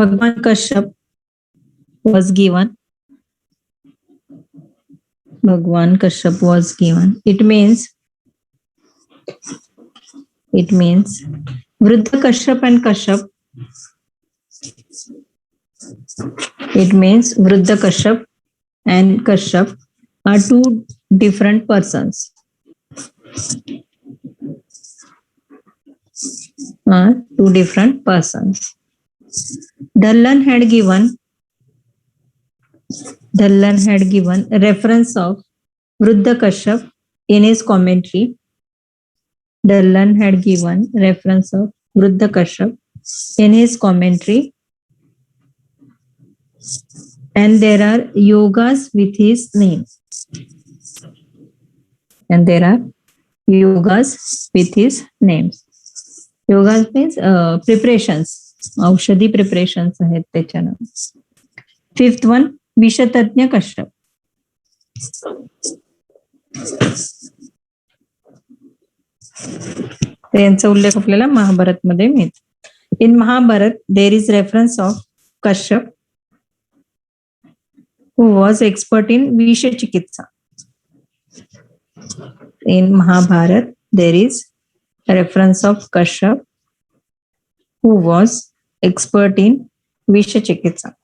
Bhagwan Kashyap was given. Bhagwan Kashyap was given. It means Vruddha Kashyap and Kashyap. It means Vruddha Kashyap and Kashyap are two different persons. Dhallan had given reference of Vruddha Kashyap in his commentary. Dhallan had given reference of Vruddha Kashyap in his commentary. And there are yogas with his name. Yogas means preparations. औषधी preparations आहेत त्याच्यानं. Fifth one, विषतज्ञ Kashyap. यांचा उल्लेख आपल्याला महाभारत मध्ये मिळतो. In Mahabharat, there is reference of Kashyap, who was expert in Visha Chikitsa. In Mahabharat, there is a reference of Kashyap, who was expert in Visha Chikitsa.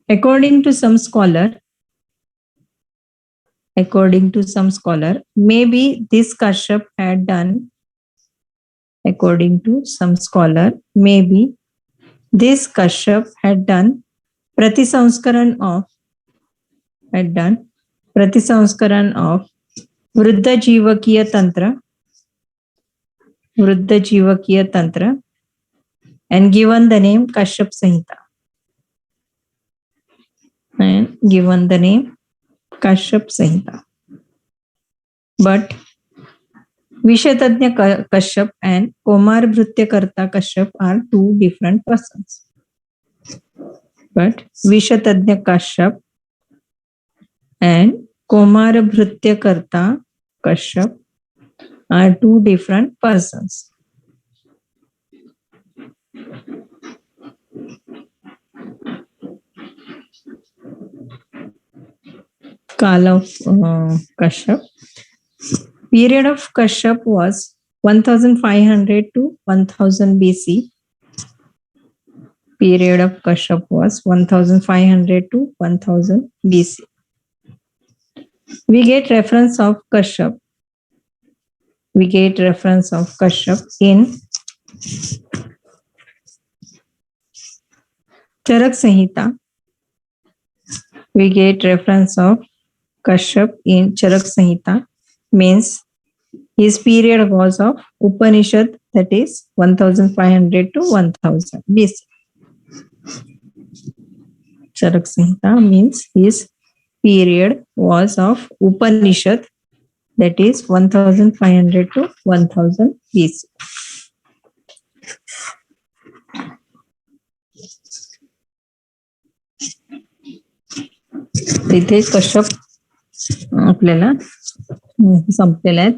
According to some scholar, maybe this Kashyap had done. According to some scholar, maybe this Kashyap had done Pratisanskaran of Vruddha Jivakiya Tantra, and given the name Kashyap Samhita. But Vishatadnya Kashyap and Komar Bhrutyakarta Kashyap are two different persons. But Vishatadnya Kashyap and Komar Bhrutyakarta Kashyap are two different persons. Kala of Kashyap. Period of Kashyap was 1500 to 1000 BC. Period of Kashyap was 1500 to 1000 BC. We get reference of Kashyap in Charak Samhita. We get reference of Kashyap in Charak Samhita, means his period was of Upanishad, that is 1500 to 1000 BC. Charak Samhita means his period was of Upanishad, that is 1500 to 1000 BC. तिथे कश्यप आपल्याला संपलेले आहेत.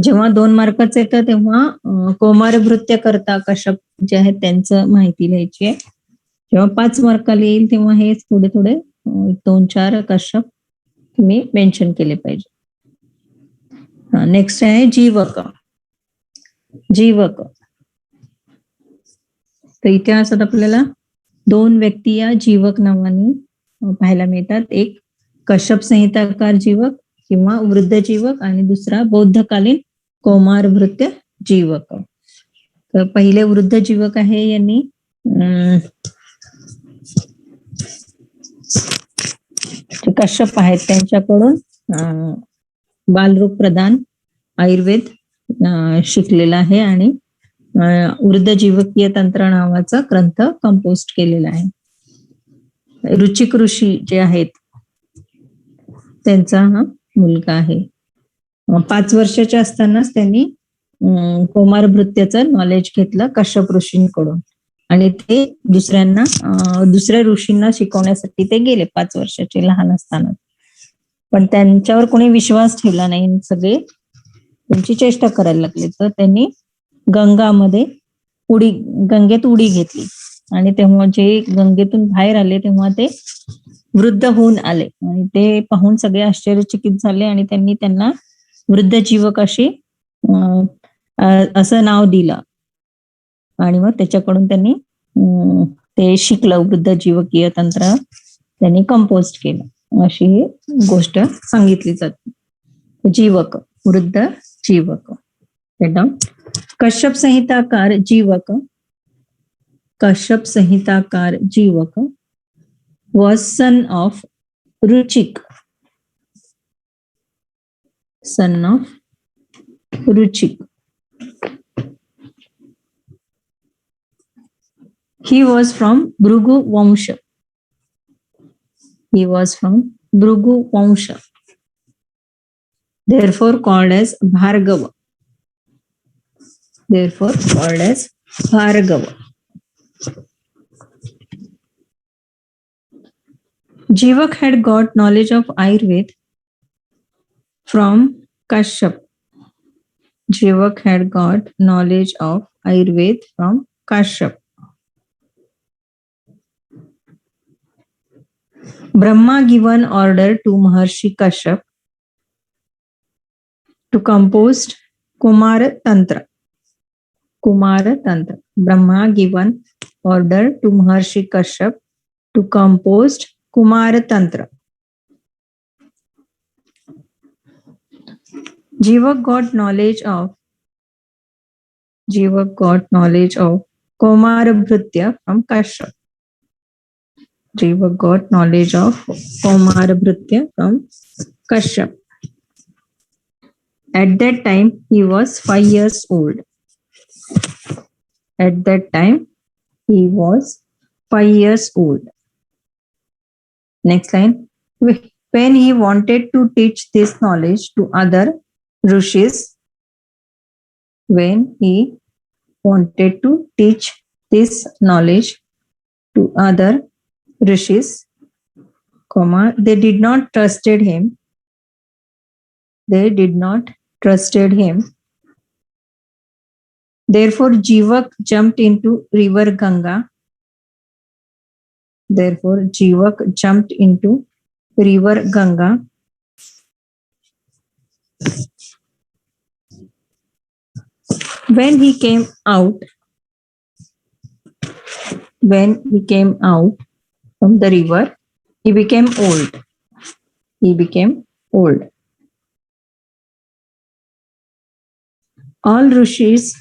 जेव्हा 2 मार्काचे येतं तेव्हा कोमार भृत्यकर्ता कश्यप जे आहेत त्यांचं माहिती लिहायची आहे. जेव्हा 5 मार्काला येईल तेव्हा हे थोडे 2-4 कश्यप तुम्ही मेन्शन केले पाहिजे. नेक्स्ट आहे जीवक. तर इतिहासात आपल्याला 2 व्यक्ती या जीवक नावाने पाहायला मिळतात. एक कश्यप संहिताकार जीवक किंवा वृद्ध जीवक आणि दुसरा बौद्धकालीन कोमार भृत्य जीवक. तर पहिले वृद्ध जीवक आहे, यांनी कश्यप आहेत त्यांच्याकडून बालरूप प्रदान आयुर्वेद शिकलेला आहे आणि वृद्ध जीवकीय तंत्र नावाचा ग्रंथ कंपोस्ट केलेला आहे. रुचिक ऋषी जे आहेत त्यांचा हा मुलगा आहे. 5 वर्षाच्या असतानाच त्यांनी कोमार भृत्याचं नॉलेज घेतलं कश्यप ऋषींकडून आणि ते दुसऱ्या ऋषींना शिकवण्यासाठी ते गेले 5 वर्षाचे लहान असताना. पण त्यांच्यावर कोणी विश्वास ठेवला नाही. सगळे त्यांची चेष्टा करायला लागले. तर त्यांनी गंगेत उडी घेतली आणि तेव्हा जे गंगेतून बाहेर आले तेव्हा ते वृद्ध होऊन आले आणि ते पाहून सगळे आश्चर्यचकित झाले आणि त्यांनी त्यांना वृद्ध जीवक असं नाव दिलं आणि मग त्याच्याकडून त्यांनी ते शिकलं, वृद्ध जीवकीय तंत्र त्यांनी कंपोज केलं. अशी ही गोष्ट सांगितली जाते. जीवक, वृद्ध जीवक. कश्यप संहिताकार जीवक, कश्यप संहिताकार जीवक was son of Ruchik, son of Ruchik. He was from Bhrigu Vamsha. He was from Bhrigu Vamsha. Therefore called as Bhargava. Therefore called as Bhargava. Jivak had got knowledge of Ayurveda from Kashyap. Jivak had got knowledge of Ayurveda from Kashyap. Brahma given order to Maharshi Kashyap to compose Kumara Tantra. Kumara Tantra. Brahma given order to Maharshi Kashyap to compose Kumara Tantra. Jivak got knowledge of Komara Bhrutya from Kashyap. Jivak got knowledge of Komara Bhrutya from Kashyap. At that time, he was 5 years old. At that time, he was 5 years old. Next line. When he wanted to teach this knowledge to other rishis, when he wanted to teach this knowledge to other rishis, they did not trusted him. They did not trusted him. Therefore, Jivak jumped into river Ganga. Therefore, Jivak jumped into river Ganga. When he came out from the river, he became old. He became old. All rishis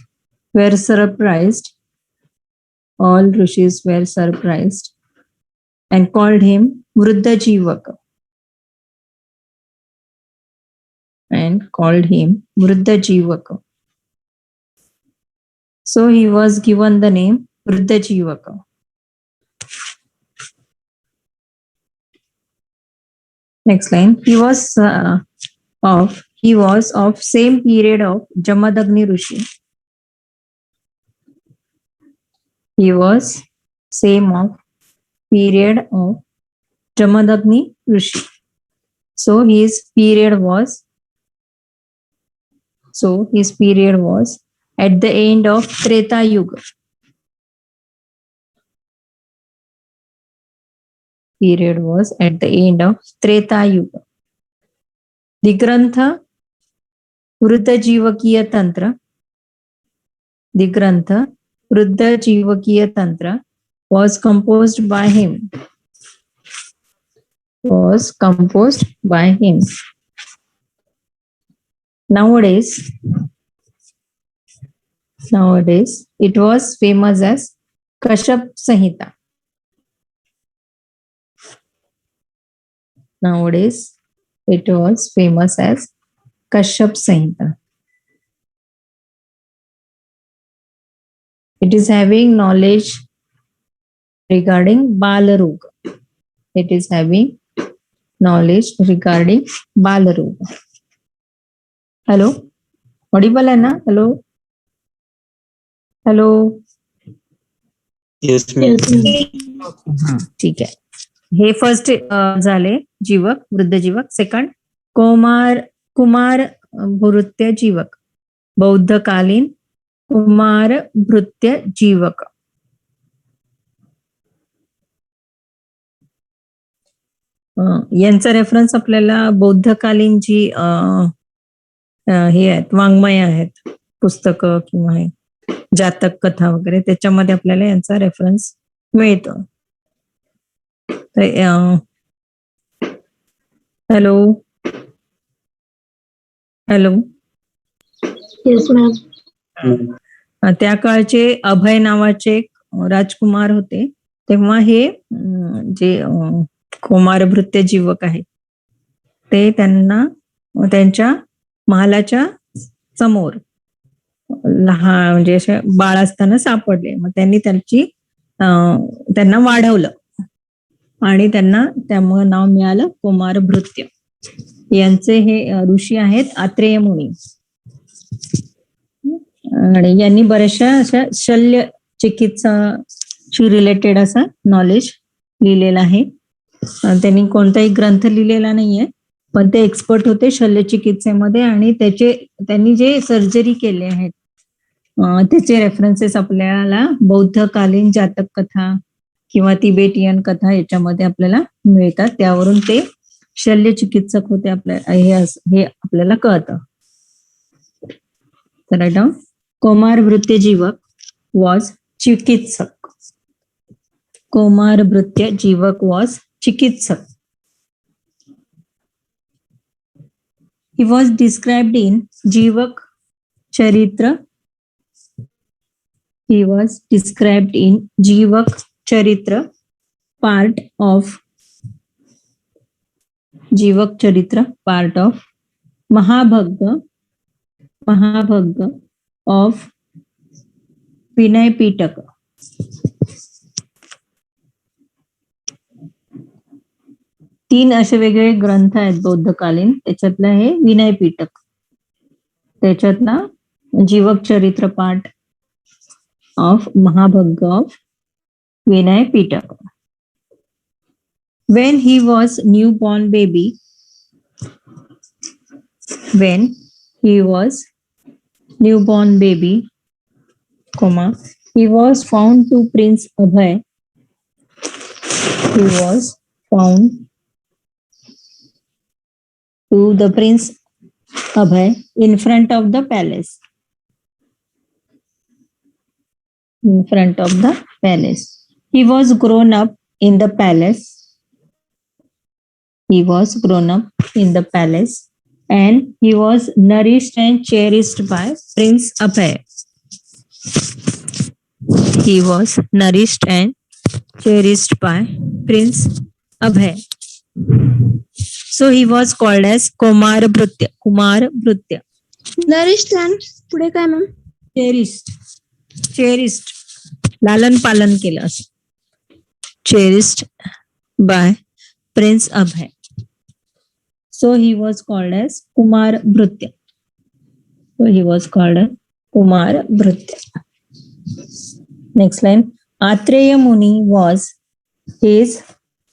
were surprised. All rishis were surprised and called him Vruddha Jivaka. And called him Vruddha Jivaka. So he was given the name Vruddha Jivaka. Next line. He was of same period of Jamadagni Rishi. He was same of period of Jamadagni Rishi. So his period was at the end of Treta Yuga. Period was at the end of Treta Yuga. The Grantha Vruddha Jivakiya Tantra. The Grantha Vruddha Jivakiya Tantra was composed by him. Nowadays, it was famous as Kashyap Samhita. Nowadays, it was famous as Kashyap Samhita. It is having knowledge regarding Balaroga. It is having knowledge regarding Balaroga. Hello? Audible है ना? Hello? Hello? Yes, ma'am. ठीक आहे. हे first झाले जीवक, वृद्ध जीवक. Second Kumar भृत्य जीवक. बौद्धकालीन कुमार भृत्य जीवक. यांचा रेफरन्स आपल्याला बौद्धकालीन जी हे आहेत वाङ्मय आहेत, पुस्तकं किंवा हे जातक कथा वगैरे, त्याच्यामध्ये आपल्याला यांचा रेफरन्स मिळतो. Hello hello. Yes ma'am. त्या काळचे अभय नावाचे एक राजकुमार होते. तेव्हा हे जे कुमारभृत्य जीवक आहेत ते त्यांना त्यांच्या महालाच्या समोर लहान म्हणजे असे बाळ असताना सापडले. मग त्यांनी त्यांना वाढवलं आणि त्यांना त्यामुळे नाव मिळालं कुमारभृत्य. यांचे हे ऋषी आहेत आत्रेय मुनी. आणि यांनी बऱ्याचशा अशा शल्य चिकित्साशी रिलेटेड असा नॉलेज लिहिलेला आहे. त्यांनी कोणताही ग्रंथ लिहिलेला नाहीये, पण ते एक्सपर्ट होते शल्यचिकित्सेमध्ये आणि त्यांनी जे सर्जरी केले आहेत त्याचे रेफरन्सेस आपल्याला बौद्धकालीन जातक कथा किंवा तिबेटियन कथा याच्यामध्ये आपल्याला मिळतात. त्यावरून ते शल्यचिकित्सक होते हे आपल्याला कळतं. तर कुमारभृत्य जीवक वॉज चिकित्सक. कुमारभृत्य जीवक वॉज चिकित्सक. He was described in Jivak Charitra. He was described in Jivak Charitra part of Mahabhagga of Vinay Pitaka. तीन असे वेगळे ग्रंथ आहेत बौद्धकालीन, त्याच्यातलं हे विनय पिटक, त्याच्यातला जीवक चरित्र पाठ of Mahavagga of Vinaya Pitaka. When he was newborn baby, he was found to Prince Abhay. He was found to the Prince Abhay in front of the palace. He was grown up in the palace. And he was nourished and cherished by Prince Abhay. So he was called as Kumarabhrutya. Nourished and पुढे काय ma'am? Cherished लालन पालन केलं असं. Cherished by prince Abhay. So he was called as Kumarabhrutya. Next line. Atreya Muni was his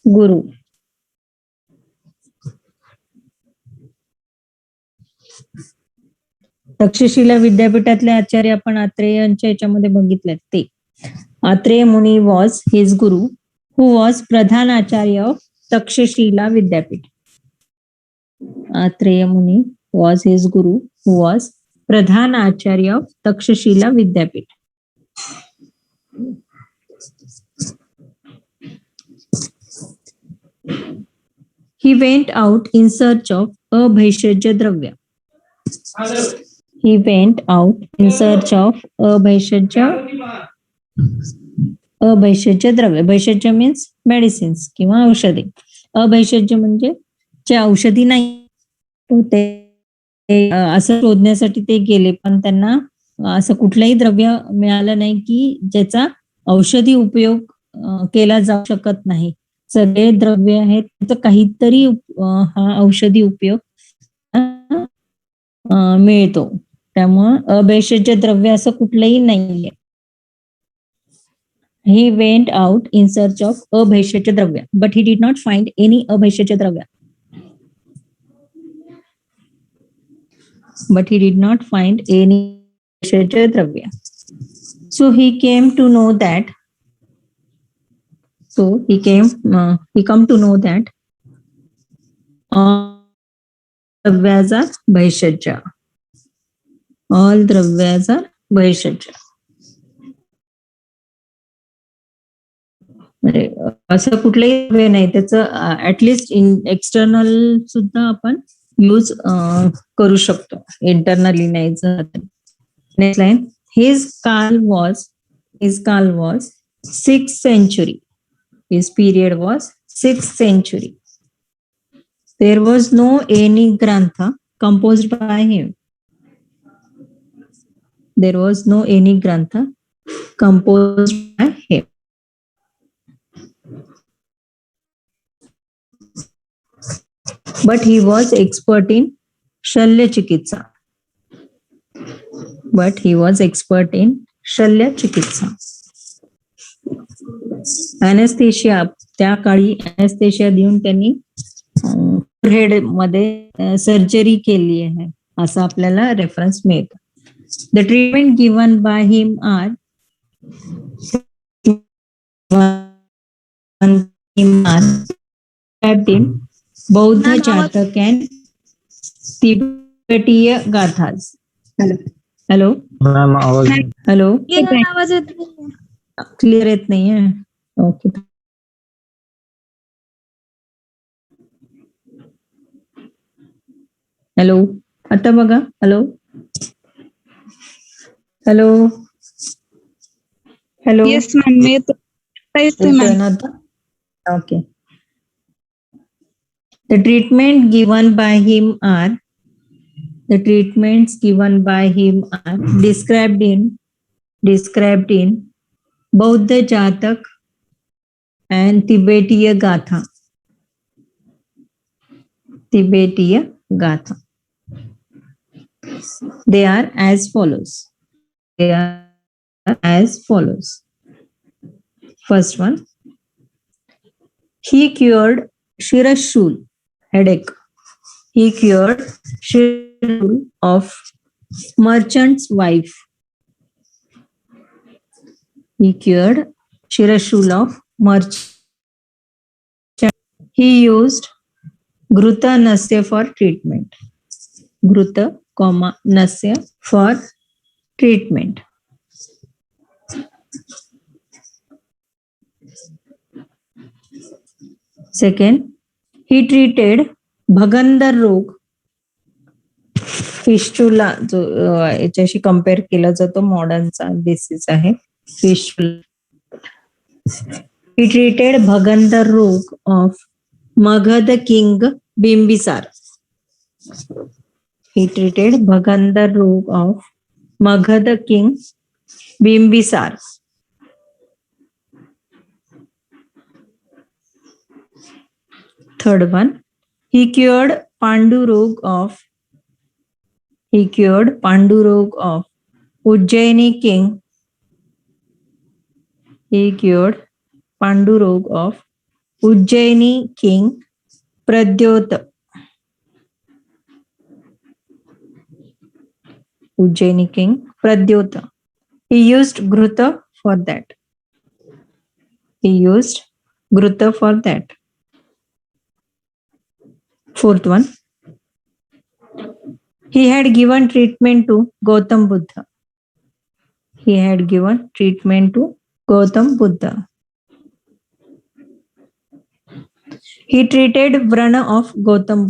guru. Takshashila विद्यापीठातले आचार्य आपण आत्रेयांच्या याच्यामध्ये बघितले ते. Atreya Muni was his guru who was pradhan acharya of Takshashila Vidyapeeth. Atreya Muni was his guru who was pradhan acharya of Takshashila Vidyapeeth. He went out in search of abhaishajya dravya. Abhaishajya द्रव्य. भैषज्य means medicines किंवा औषधी. अभैषज्य म्हणजे जे औषधी नाही ते असं शोधण्यासाठी ते गेले, पण त्यांना असं कुठलंही द्रव्य मिळालं नाही की ज्याचा औषधी उपयोग केला जाऊ शकत नाही. सगळे द्रव्य आहेत त्याचा काहीतरी हा औषधी उपयोग मिळतो. त्यामुळं अभैषज्य द्रव्य असं कुठलंही नाहीये. He went out in search of abhaishajya द्रव्य, but he did not find any अभैषज्य द्रव्य. but he did not find any Bhaishajya Dravya. So he came to know that. He come to know that all Dravyas are Bhaishajya. All Dravyas are Bhaishajya. म्हणजे असं कुठलंही वे नाही त्याचं at least external सुद्धा आपण use करू शकतो इंटरनली नाही नेक्स्ट लाईन हिज काल was 6th century. His period was 6th century. There was no any grantha composed by him. There was no any grantha composed by him. But he was expert in Shalya Chikitsa. Anaesthesia त्या काळी anaesthesia देऊन त्यांनी head मध्ये surgery केली आहे असं आपल्याला reference मिळतं. The treatment given by him are Bauddha Jataka and तिबेटीय गाथाज. हॅलो मॅम आवाज हॅलो आवाज येत नाही. क्लिअर येत नाहीये. ओके हॅलो आता बघा. Hello hello hello yes ma'am येतोय ma'am. Okay. The treatments given by him are described in Bauddha Jatak and Tibetiya Gatha. They are as follows. First one, he cured Shirashul headache. He cured Shirashul of merchant's wife. He cured Shirashul of merchant. He used Gruta Nasya for treatment. Gruta, Nasya for treatment. Second, he treated bhagandar rog fistula जो याच्याशी compare केला जातो मॉडर्नचा disease आहे fistula. He treated bhagandar rog of Magadh king Bimbisara. He treated bhagandar rog of Magadh king Bimbisara. Third one, he cured Pandurog of Ujjaini king. He cured Pandurog of Ujjaini king Pradyota. He used Gruta for that. Fourth one, he had given treatment to Gautam Buddha. He treated Vrana of Gautam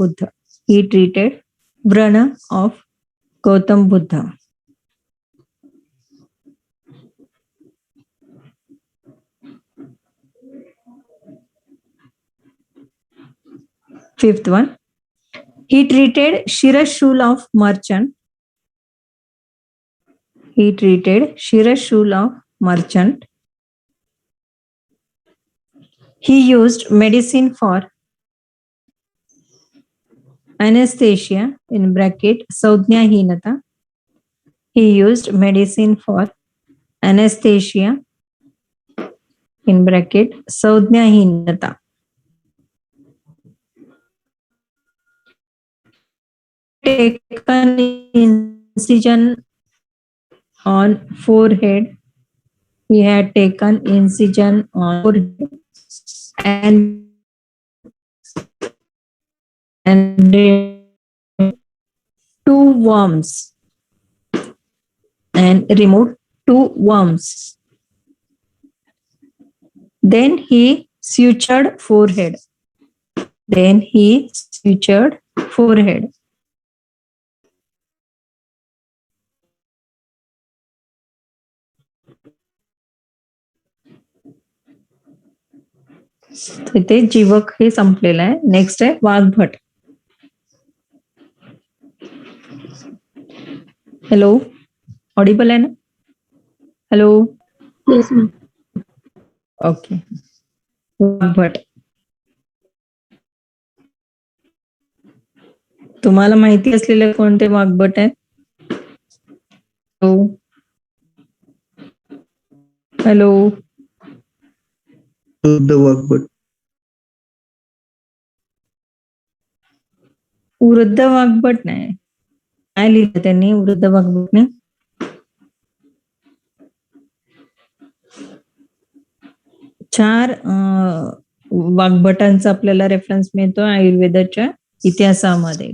Buddha. Fifth one, he treated Shirashul of merchant. He used medicine for anesthesia in bracket Saudhyahinata. He used medicine for anesthesia in bracket Saudhyahinata. taken incision on forehead. He had taken incision on forehead and two worms and removed two worms. Then he sutured forehead. इथे जीवक हे संपलेलं आहे. Next आहे वाघभट. Hello, Audible आहे ना? Hello, yes ma'am. Okay. वाघभट, तुम्हाला माहिती असलेले कोणते वाघभट आहेत? हॅलो, वृद्ध वाघभट. वृद्ध वाघभट नाही. काय लिहिलं त्यांनी वृद्ध वाघभटने? चार वाघभटांचा आपल्याला रेफरन्स मिळतो आयुर्वेदाच्या इतिहासामध्ये.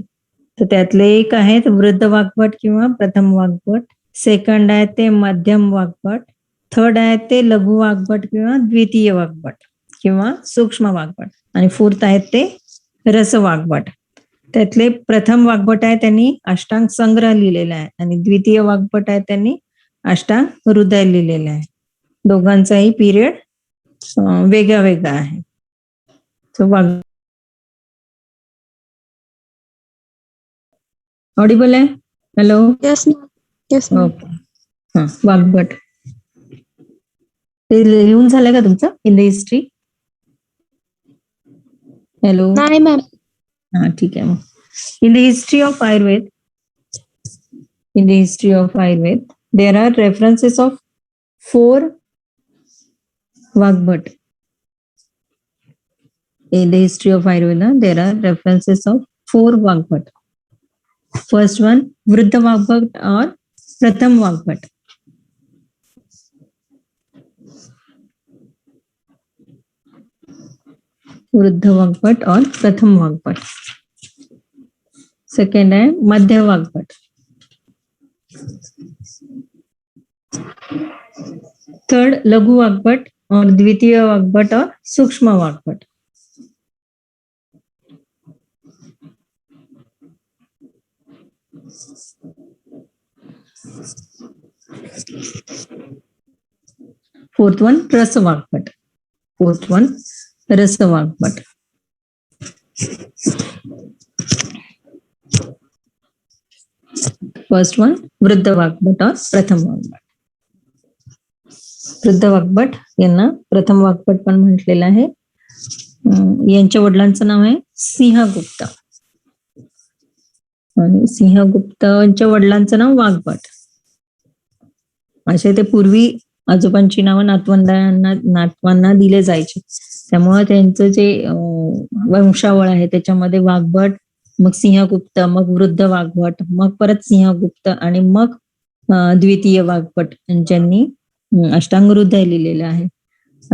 तर त्यातले एक आहेत वृद्ध वाघभट किंवा प्रथम वाघभट. सेकंड आहे ते मध्यम वाघभट. थर्ड आहे ते लघु वाघभट किंवा द्वितीय वाघभट किंवा सूक्ष्म वाघभट. आणि फोर्थ आहेत ते रस वाघभट. त्यातले प्रथम वाघभट आहे त्यांनी अष्टांग संग्रह लिहिलेला आहे आणि द्वितीय वाघभट आहे त्यांनी अष्टांग हृदय लिहिलेलं आहे. दोघांचाही पिरियड वेगळा वेगळा आहे. ऑडिबल आहे? Hello, yes ma'am. Yes ma'am. Okay. हा, वाघभट ते लिहून झालंय का तुमचं इन द हिस्ट्री? हॅलो, नाही मॅम. हा ठीक आहे. मग in the history of Ayurveda, there are references of 4 Vagbhata. In the history of Ayurveda, there are references of 4 Vagbhat. First one, Vriddha Vagbhat or Pratham Vagbhat. Vriddha Vagbhat or Pratham Vagbhat. Second है Madhya Vagbhat. Third, Laghu Vagbhat or Dvitiya Vagbhat or Sukshma Vagbhat. Fourth one, Rasa Vagbhat. First one, Vriddha Vagbhat or Pratham Vagbhat. वृद्ध वाघभट यांना प्रथम वाघभट पण म्हटलेलं आहे. यांच्या वडिलांचं नाव आहे सिंहगुप्त आणि सिंहगुप्तांच्या वडिलांचं नाव वाघभट. असे ते पूर्वी आजोबांची नावं नातवांना दिले जायचे. त्यामुळे त्यांचं जे वंशावळ आहे त्याच्यामध्ये वाघभट, मग सिंहगुप्त, मग वृद्ध वाघभट, मग परत सिंहगुप्त आणि मग द्वितीय वाघभट ज्यांनी अष्टांग हृदय लिहिलेलं आहे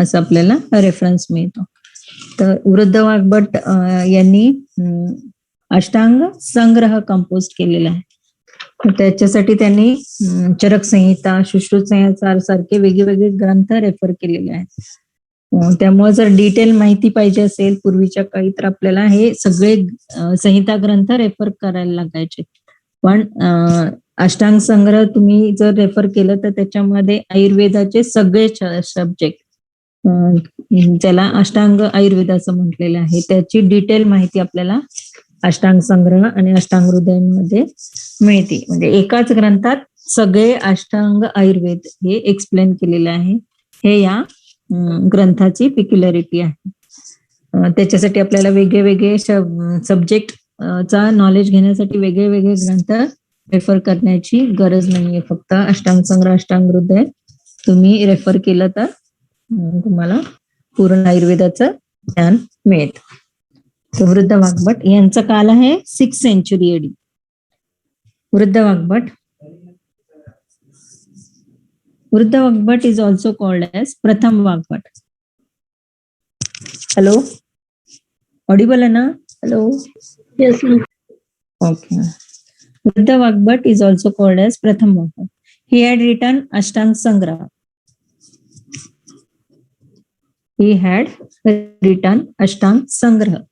असं आपल्याला रेफरन्स मिळतो. तर वृद्ध वाघभट यांनी अष्टांग संग्रह कंपोज केलेला आहे. त्याच्यासाठी त्यांनी चरक संहिता, सुश्रुत संहिता सारखे वेगवेगळे ग्रंथ रेफर केलेले आहेत. त्यामुळे जर डिटेल माहिती पाहिजे असेल पूर्वीच्या काळी तर आपल्याला हे सगळे संहिता ग्रंथ रेफर करायला लागायचे. पण अष्टांग संग्रह तुम्ही जर रेफर केलं तर त्याच्यामध्ये आयुर्वेदाचे सगळे सब्जेक्ट, ज्याला अष्टांग आयुर्वेद असं म्हटलेलं आहे, त्याची डिटेल माहिती आपल्याला अष्टांग संग्रह आणि अष्टांग हृदयांमध्ये मिळते. म्हणजे एकाच ग्रंथात सगळे अष्टांग आयुर्वेद हे एक्सप्लेन केलेलं आहे. हे या ग्रंथाची पिक्युलरिटी आहे. त्याच्यासाठी आपल्याला वेगळे वेगळे सब्जेक्ट चा नॉलेज घेण्यासाठी वेगळे वेगळे ग्रंथ रेफर करण्याची गरज नाहीये. फक्त अष्टांग संग्रह, अष्टांग हृदय तुम्ही रेफर केलं तर तुम्हाला पूर्ण आयुर्वेदाचं ज्ञान मिळेल. वृद्ध वाघभट यांचा काल आहे 6th century AD. Vriddha Vagbhat. Vriddha Vagbhat is also called as Pratham Vagbhat. Hello? Audible, Anna? Hello? Yes, ma'am. Okay. Vriddha Vagbhat is also called as Pratham Vagbhat. He had written Ashtang Sangraha. He had written Ashtang Sangraha.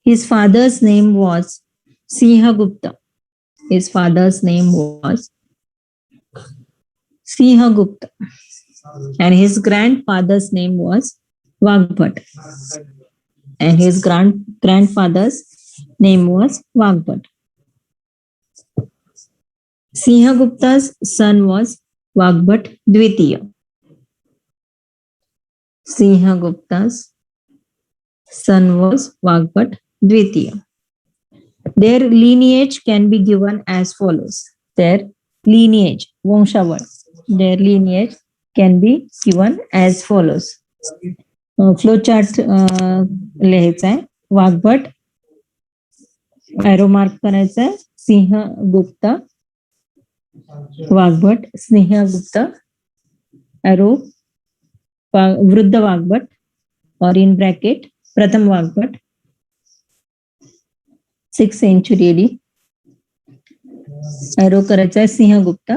His father's name was Sinhagupta. His father's name was Sinhagupta. And his grandfather's name was Vagbhat. And his grandfather's name was Vagbhat. Sinhagupta's son was Vagbhat Dvitiya. Sinhagupta's son was Vagbhat Dvitiya. Their lineage can be given as follows. Their lineage, Vangshaval, their lineage can be given as follows. Flowchart लिहायचा आहे. वाघभट arrow mark करायचा आहे. सिंहगुप्त वाघभट सिंहगुप्त arrow वृद्ध वाघभट और in bracket प्रथम वाघभट 6th century AD arrow करायचा आहे सिंहगुप्त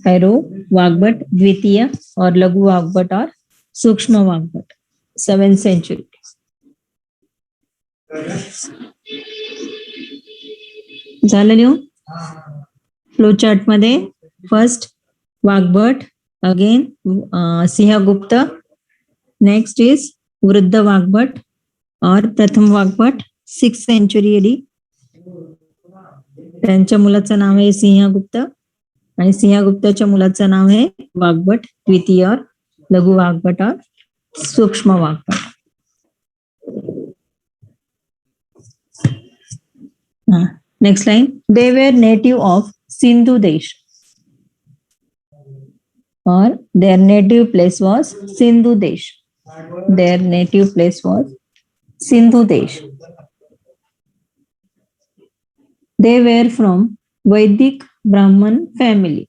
arrow वाघभट द्वितीय और लघु वाघभट और सूक्ष्म वाघभट 7th century. झालं लिहून फ्लो चार्ट मध्ये फर्स्ट वाघभट अगेन सिंहगुप्त नेक्स्ट इज वृद्ध वाघभट और प्रथम वाघभट 6th century AD. त्यांच्या मुलाचं नाव आहे सिंहगुप्त आणि सिंहगुप्ताच्या मुलाचं नाव आहे वाघभट द्वितीय और लघु वाघभट और सूक्ष्म Vagbhata. Next line. They were native of Sindhu Desh और their native place was Sindhu Desh. Their native place was Sindhu Desh. They were from Vedic Brahman family.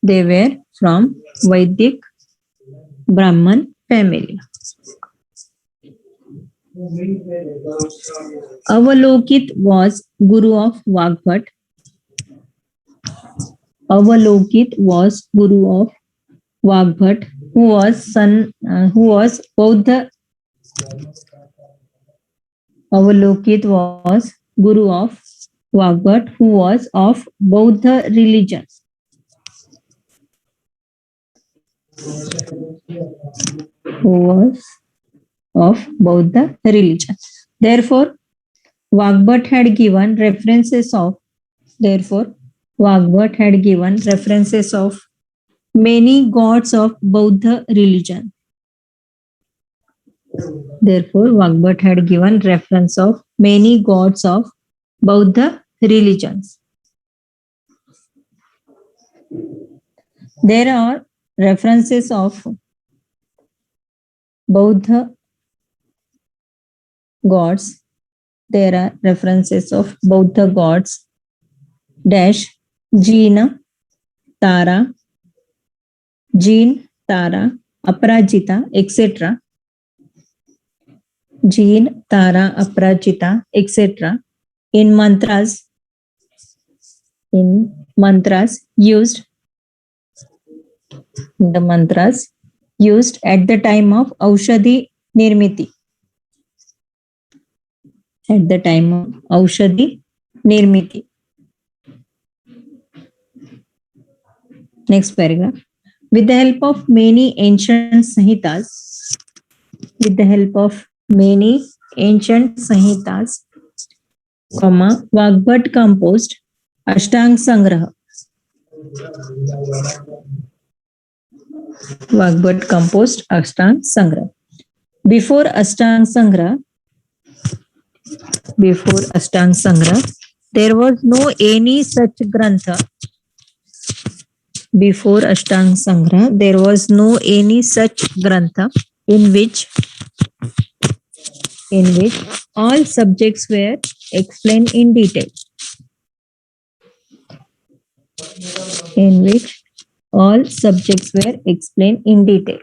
They were from Vedic Brahman family. Avalokit was guru of Vagbhat. Avalokit was guru of Vagbhat, who was Bauddha. Avalokit was guru of Vagbhat, who was of Bauddha religion. Who was of Bauddha religion. Therefore, Vagbhat had given references of many gods of Bauddha religion. Therefore, Vagbhat had given reference of many gods of Bauddha religions. There are references of Bauddha gods. There are references of Bauddha gods dash Jina, Tara, Aparajita, etc. Jin, Tara, Aparajita, etc. in mantras used at the time of Aushadhi Nirmiti. At the time of Aushadhi Nirmiti. Next paragraph. With the help of many ancient Samhitas, Vagbhat composed Ashtang Sangraha. Vagbhat composed Ashtang Sangraha. Before Ashtang Sangraha, there was no any such grantha. Before Ashtang Sangraha, there was no any such grantha in which in which all subjects were explained in detail. In which all subjects were explained in detail.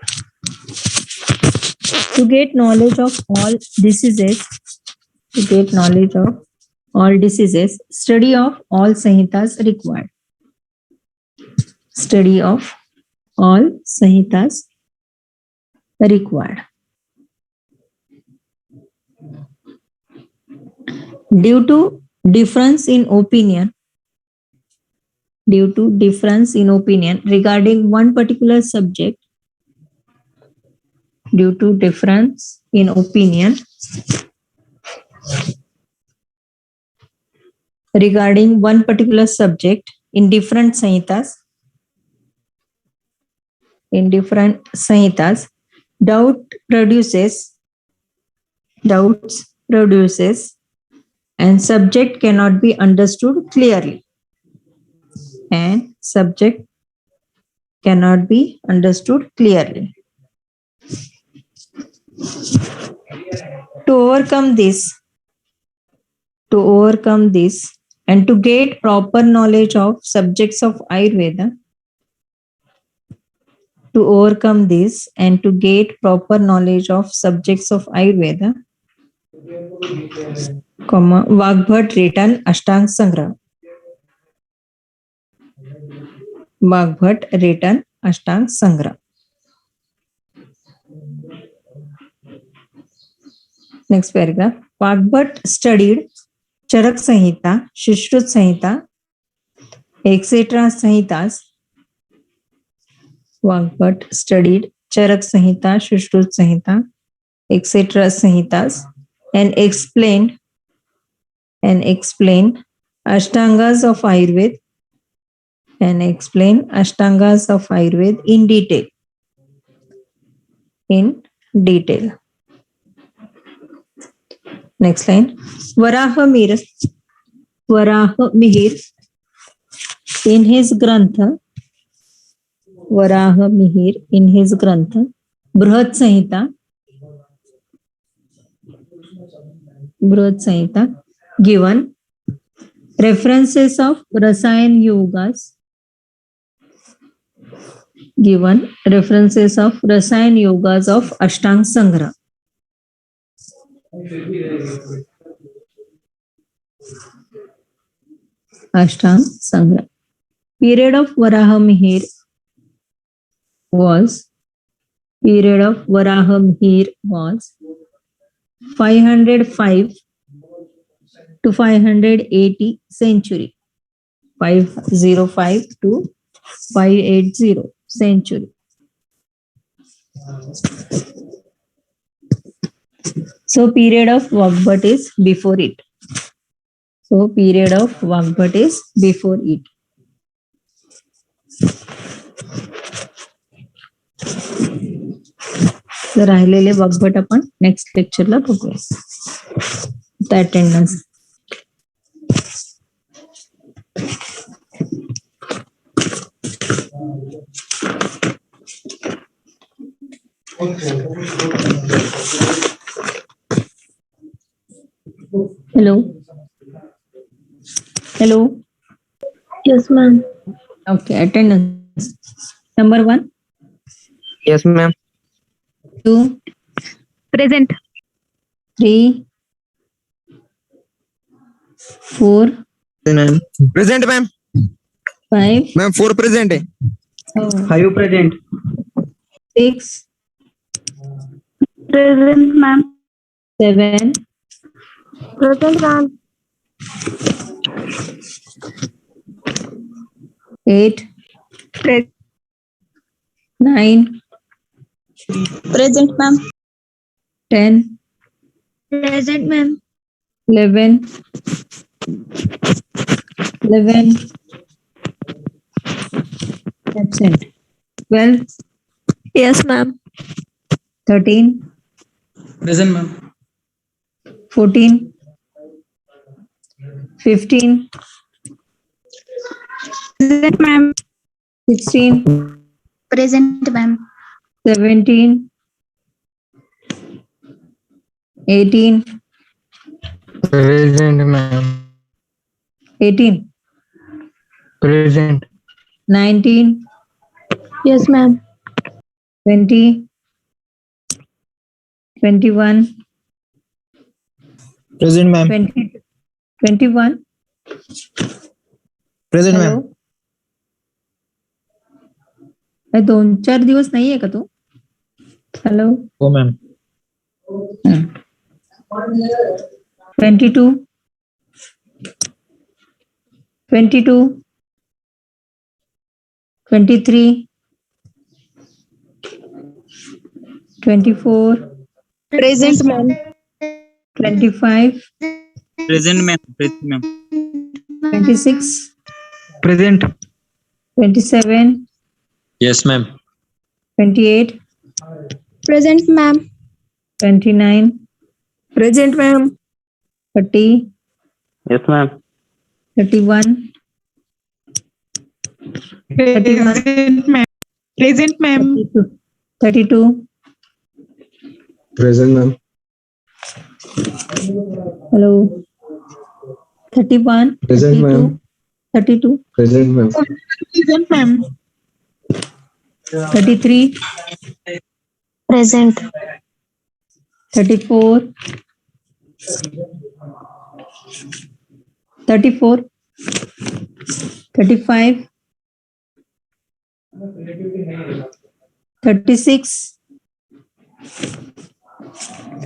To get knowledge of all diseases, study of all Samhitas required. Study of all Samhitas required. Due to difference in opinion regarding one particular subject, due to difference in opinion regarding one particular subject in different Samhitas, doubts produces and subject cannot be understood clearly. And subject cannot be understood clearly. To overcome this and to get proper knowledge of subjects of Ayurveda, Vagbhat written Ashtang Sangra. Next paragraph. Vagbhat studied Charak Samhita, Shishrut Samhita, etc. Samhitas. Vagbhat studied Charak Samhita, Shishrut Samhita, etc. Samhitas and explained Ashtangas of Ayurveda in detail. Next line. Varaha Mihir in his Grantha Brihad Samhita given references of Rasayan Yogas of Ashtang Sangra. Period of Varaha Mihir was 505 to 580 century. 505 to 580 century. So period of Vagbhat is before it. तर राहिलेले वाग्भट आपण next लेक्चरला बघूया. Attendance Hello. Yes, ma'am. Okay, attendance. Number 1. Yes, ma'am. 2. Present. 3. 4. Ma'am. Present, ma'am. 5. Ma'am, 4 present. 5 present. 6. Present, ma'am. 7. Present, ma'am. 8. 9. Present, ma'am. 10. Present, ma'am. 11. 11. Absent. 12. Yes, ma'am. 13. Present, ma'am. 14. 15. Present, ma'am. 16. Present, ma'am. 17. 18, Present, ma'am. 18, Present. 19, Yes, ma'am. 20, 21, Present, ma'am. 20, 21. Present, ma'am. Hello, 2-4 दिवस नाहीये का तू? Hello, Oh, ma'am. 22, 22, 23, 24, Present, ma'am. 25, Present, ma'am. Present, ma'am. 26, Present. 27, Yes, ma'am. 28, Present, ma'am. 29, Present, ma'am. 30, Yes, ma'am. 31, 31, Present, ma'am. 32, Present, ma'am. hello, 31, Present, 32, ma'am. 32, Present, ma'am. Present, ma'am. 33, Present. 34, 34, 35, 36,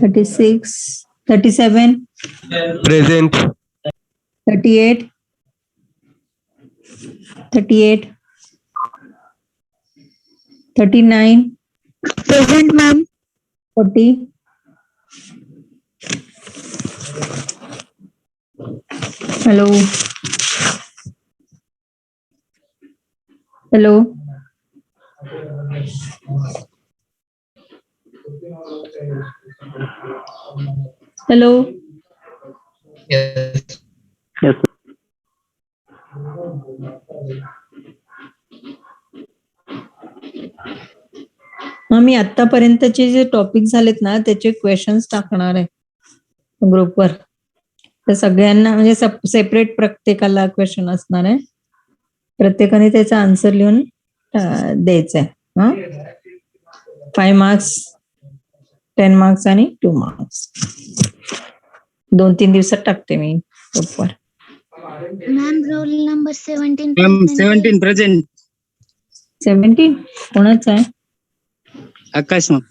36, 37, Present. 38, 38, 39, Present, ma'am. 40, hello, hello, hello, Yes. मी आतापर्यंतचे जे topic झालेत ना त्याचे questions टाकणार आहे ग्रुपवर. तर सगळ्यांना म्हणजे सेपरेट प्रत्येकाला क्वेश्चन असणार आहे. प्रत्येकाने त्याचा आन्सर लिहून द्यायचा आहे. 5 मार्क्स, 10 मार्क्स आणि 2 मार्क्स. 2-3 दिवसात टाकते मी ग्रुपवर. Ma'am, roll number 17. Ma'am, present. 17 present. 17 कोणाचं आहे? Akash, ma'am.